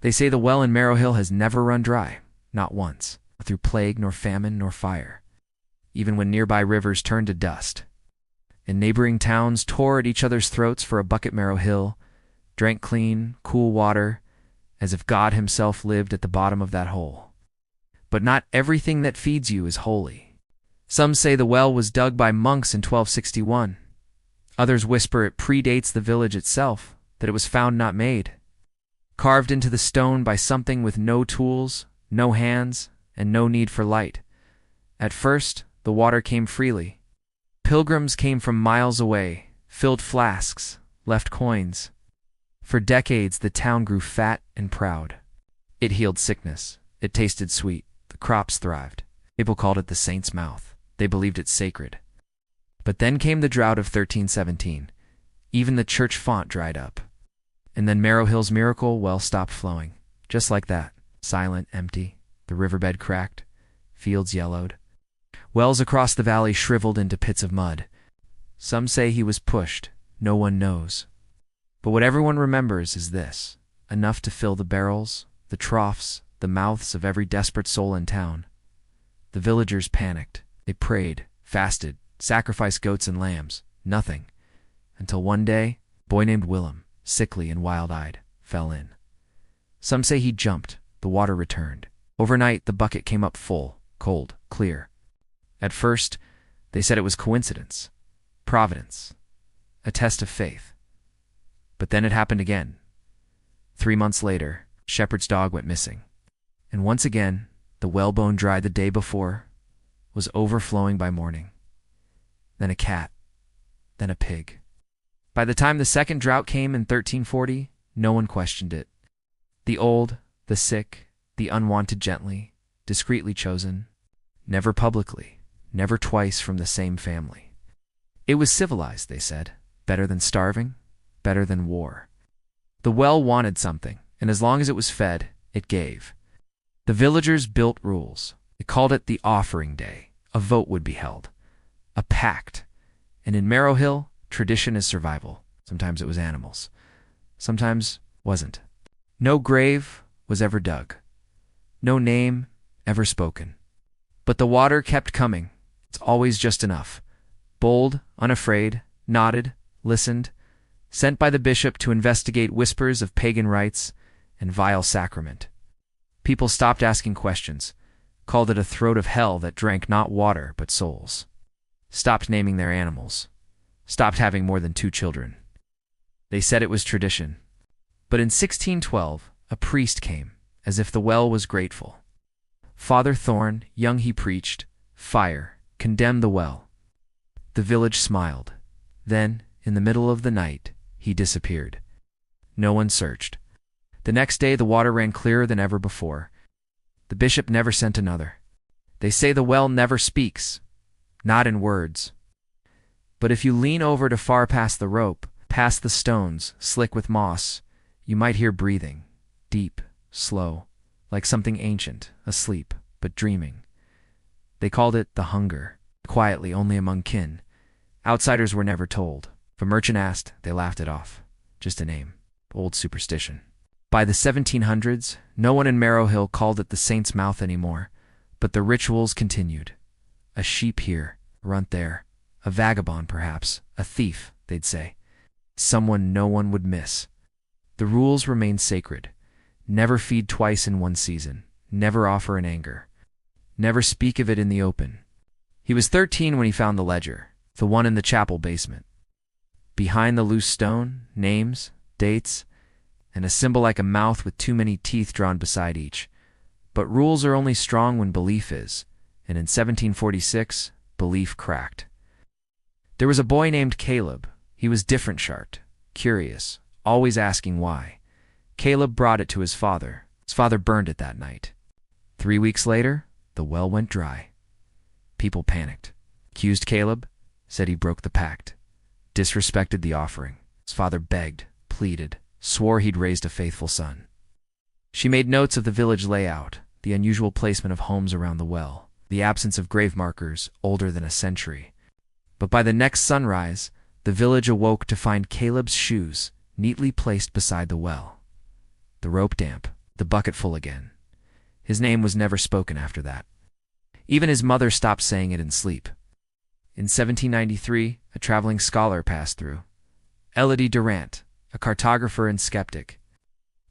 They say the well in Marrowhill has never run dry, not once, through plague nor famine nor fire, even when nearby rivers turned to dust, and neighboring towns tore at each other's throats for a bucket. Marrowhill drank clean, cool water, as if God himself lived at the bottom of that hole. But not everything that feeds you is holy. Some say the well was dug by monks in 1261. Others whisper it predates the village itself, that it was found not made, carved into the stone by something with no tools, no hands, and no need for light. At first, the water came freely. Pilgrims came from miles away, filled flasks, left coins. For decades, the town grew fat and proud. It healed sickness. It tasted sweet. The crops thrived. People called it the saint's mouth. They believed it sacred. But then came the drought of 1317. Even the church font dried up. And then Marrowhill's miracle well stopped flowing. Just like that. Silent, empty. The riverbed cracked. Fields yellowed. Wells across the valley shriveled into pits of mud. Some say he was pushed. No one knows. But what everyone remembers is this: enough to fill the barrels, the troughs, the mouths of every desperate soul in town. The villagers panicked. They prayed, fasted, sacrificed goats and lambs. Nothing. Until one day, a boy named Willem, sickly and wild-eyed, fell in. Some say he jumped. The water returned. Overnight, the bucket came up full, cold, clear. At first, they said it was coincidence, providence, a test of faith. But then it happened again. 3 months later, shepherd's dog went missing. And once again, the whalebone dried the day before was overflowing by morning. Then a cat, then a pig. By the time the second drought came in 1340, no one questioned it. The old, the sick, the unwanted gently, discreetly chosen, never publicly, never twice from the same family. It was civilized, they said, better than starving, better than war. The well wanted something, and as long as it was fed, it gave. The villagers built rules. They called it the offering day. A vote would be held, a pact. And in Marrowhill, tradition is survival. Sometimes it was animals. Sometimes wasn't. No grave was ever dug. No name ever spoken. But the water kept coming. It's always just enough. Bold, unafraid, nodded, listened, sent by the bishop to investigate whispers of pagan rites and vile sacrament. People stopped asking questions, called it a throat of hell that drank not water but souls, stopped naming their animals, stopped having more than 2 children. They said it was tradition. But in 1612, a priest came, as if the well was grateful. Father Thorn, young he preached, fire, condemned the well. The village smiled. Then, in the middle of the night, he disappeared. No one searched. The next day the water ran clearer than ever before. The bishop never sent another. They say the well never speaks, not in words. But if you lean over to far past the rope, past the stones, slick with moss, you might hear breathing, deep, slow, like something ancient, asleep, but dreaming. They called it the hunger, quietly only among kin. Outsiders were never told. If a merchant asked, they laughed it off. Just a name, old superstition. By the 1700s, no one in Marrowhill called it the saint's mouth anymore, but the rituals continued. A sheep here, a runt there, a vagabond perhaps, a thief, they'd say. Someone no one would miss. The rules remained sacred. Never feed twice in one season. Never offer in anger. Never speak of it in the open. He was 13 when he found the ledger, the one in the chapel basement. Behind the loose stone, names, dates, and a symbol like a mouth with too many teeth drawn beside each. But rules are only strong when belief is, and in 1746, belief cracked. There was a boy named Caleb. He was different shart, curious, always asking why. Caleb brought it to his father. His father burned it that night. 3 weeks later, the well went dry. People panicked. Accused Caleb, said he broke the pact, disrespected the offering. His father begged, pleaded, swore he'd raised a faithful son. She made notes of the village layout, the unusual placement of homes around the well, the absence of grave markers older than a century. But by the next sunrise, the village awoke to find Caleb's shoes neatly placed beside the well. The rope damp, The bucket full again. His name was never spoken after that. Even his mother stopped saying it in sleep. In 1793, a traveling scholar passed through. Elodie Durant, a cartographer and skeptic.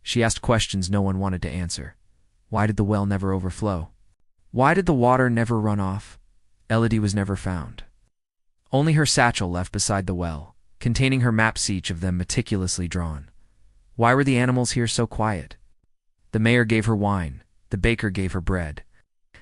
She asked questions no one wanted to answer. Why did the well never overflow? Why did the water never run off? Elodie was never found. Only her satchel left beside the well, containing her maps, each of them meticulously drawn. Why were the animals here so quiet? The mayor gave her wine. The baker gave her bread.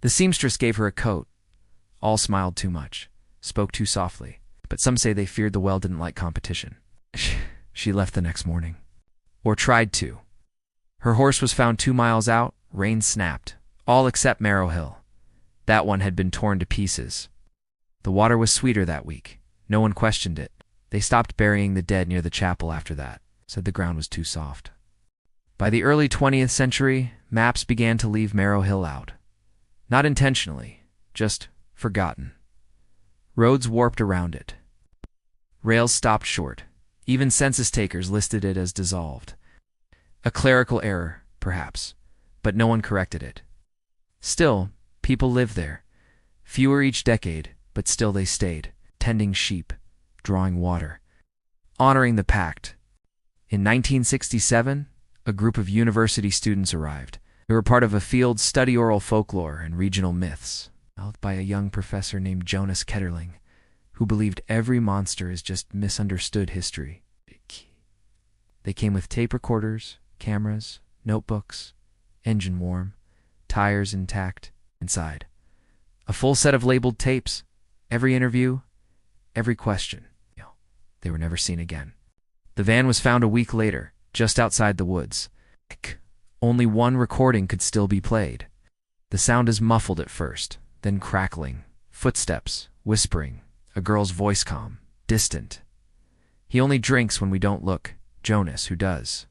The seamstress gave her a coat. All smiled too much, spoke too softly, but some say they feared the well didn't like competition. She left the next morning. Or tried to. Her horse was found 2 miles out, reins snapped, all except Marrowhill. That one had been torn to pieces. The water was sweeter that week. No one questioned it. They stopped burying the dead near the chapel after that, said the ground was too soft. By the early 20th century, maps began to leave Marrowhill out. Not intentionally, just forgotten. Roads warped around it. Rails stopped short. Even census takers listed it as dissolved. A clerical error, perhaps, but no one corrected it. Still, people lived there. Fewer each decade, but still they stayed, tending sheep, drawing water, honoring the pact. In 1967, a group of university students arrived. They were part of a field study oral folklore and regional myths, held by a young professor named Jonas Ketterling, who believed every monster is just misunderstood history. They came with tape recorders, cameras, notebooks, engine warm, tires intact, inside. A full set of labeled tapes, every interview, every question. They were never seen again. The van was found a week later, just outside the woods. Only one recording could still be played. The sound is muffled at first, then crackling, footsteps, whispering, a girl's voice calm, distant. He only drinks when we don't look, Jonas, who does.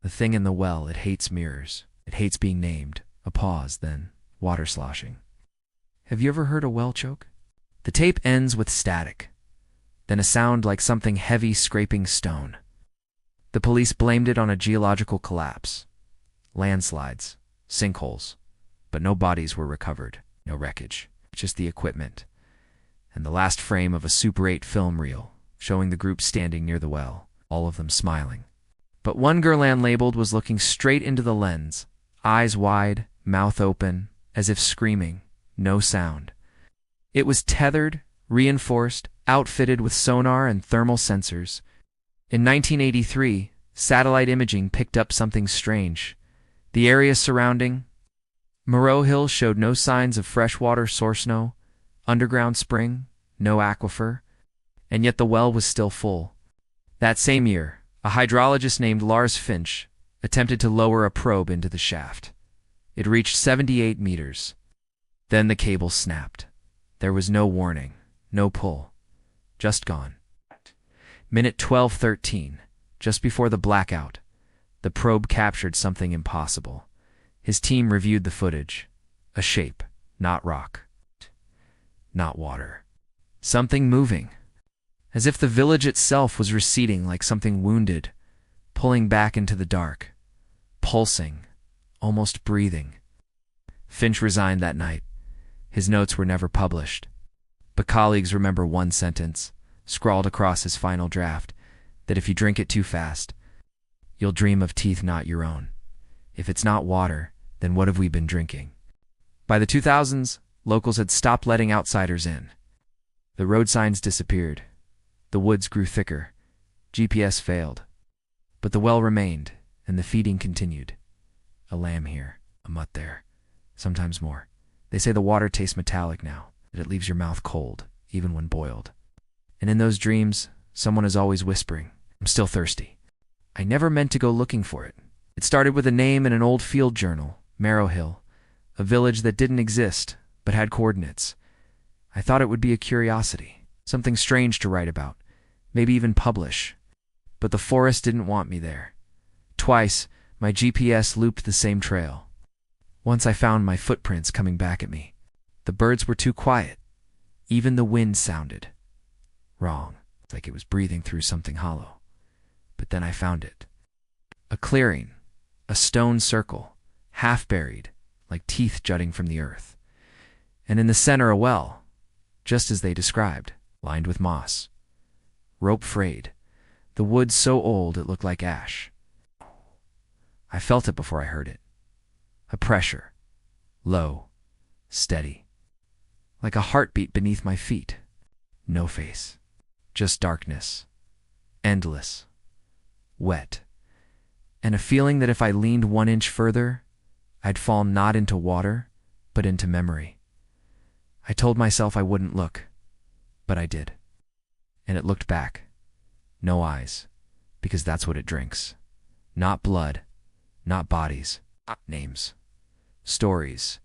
The thing in the well, it hates mirrors. It hates being named. A pause, then water sloshing. Have you ever heard a well choke? The tape ends with static, then a sound like something heavy scraping stone. The police blamed it on a geological collapse. Landslides, sinkholes, but no bodies were recovered, no wreckage, just the equipment, and the last frame of a Super 8 film reel, showing the group standing near the well, all of them smiling. But one Gerland labeled was looking straight into the lens, eyes wide, mouth open, as if screaming, no sound. It was tethered, reinforced, outfitted with sonar and thermal sensors. In 1983, satellite imaging picked up something strange. The area surrounding Marrowhill showed no signs of freshwater source, no underground spring, no aquifer, and yet the well was still full. That same year, a hydrologist named Lars Finch attempted to lower a probe into the shaft. It reached 78 meters. Then the cable snapped. There was no warning, no pull, just gone. Minute 12:13, just before the blackout, the probe captured something impossible. His team reviewed the footage. A shape, not rock, not water. Something moving, as if the village itself was receding like something wounded, pulling back into the dark, pulsing, almost breathing. Finch resigned that night. His notes were never published, but colleagues remember one sentence, scrawled across his final draft, that if you drink it too fast, you'll dream of teeth not your own. If it's not water, then what have we been drinking? By the 2000s, locals had stopped letting outsiders in. The road signs disappeared. The woods grew thicker. GPS failed. But the well remained, and the feeding continued. A lamb here, a mutt there, sometimes more. They say the water tastes metallic now, that it leaves your mouth cold, even when boiled. And in those dreams, someone is always whispering, I'm still thirsty. I never meant to go looking for it. It started with a name in an old field journal, Marrowhill, a village that didn't exist, but had coordinates. I thought it would be a curiosity, something strange to write about, maybe even publish. But the forest didn't want me there. Twice, my GPS looped the same trail. Once I found my footprints coming back at me. The birds were too quiet. Even the wind sounded wrong, like it was breathing through something hollow. But then I found it. A clearing, a stone circle, half buried, like teeth jutting from the earth. And in the center a well, just as they described, lined with moss. Rope frayed, the wood so old it looked like ash. I felt it before I heard it. A pressure, low, steady, like a heartbeat beneath my feet. No face, just darkness, endless, wet, and a feeling that if I leaned 1 inch further, I'd fall not into water, but into memory. I told myself I wouldn't look, but I did. And it looked back. No eyes, because that's what it drinks. Not blood, not bodies, not names. Stories.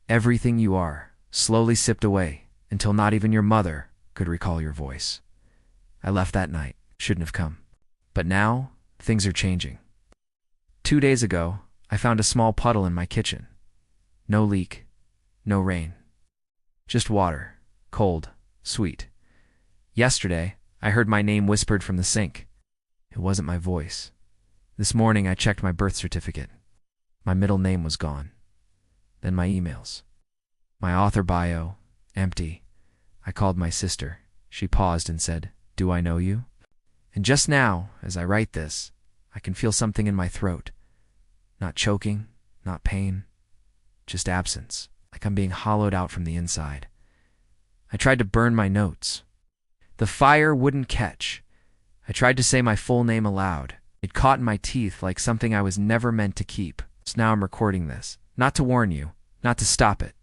Everything you are, slowly sipped away, until not even your mother could recall your voice. I left that night, shouldn't have come. But now, things are changing. 2 days ago, I found a small puddle in my kitchen. No leak, no rain. Just water, cold, sweet. Yesterday, I heard my name whispered from the sink. It wasn't my voice. This morning I checked my birth certificate. My middle name was gone. Then my emails. My author bio, empty. I called my sister. She paused and said, "Do I know you?" And just now, as I write this, I can feel something in my throat. Not choking, not pain, just absence, like I'm being hollowed out from the inside. I tried to burn my notes. The fire wouldn't catch. I tried to say my full name aloud. It caught in my teeth like something I was never meant to keep. So now I'm recording this, not to warn you, not to stop it,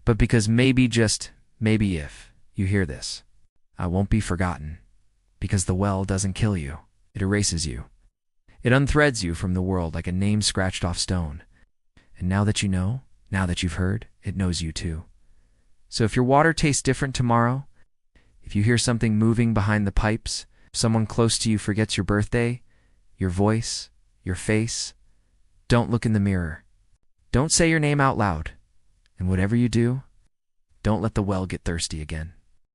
but because maybe, just maybe if you hear this, I won't be forgotten. Because the well doesn't kill you, it erases you. It unthreads you from the world like a name scratched off stone. And now that you know, now that you've heard, it knows you too. So if your water tastes different tomorrow, if you hear something moving behind the pipes, if someone close to you forgets your birthday, your voice, your face, don't look in the mirror. Don't say your name out loud. And whatever you do, don't let the well get thirsty again.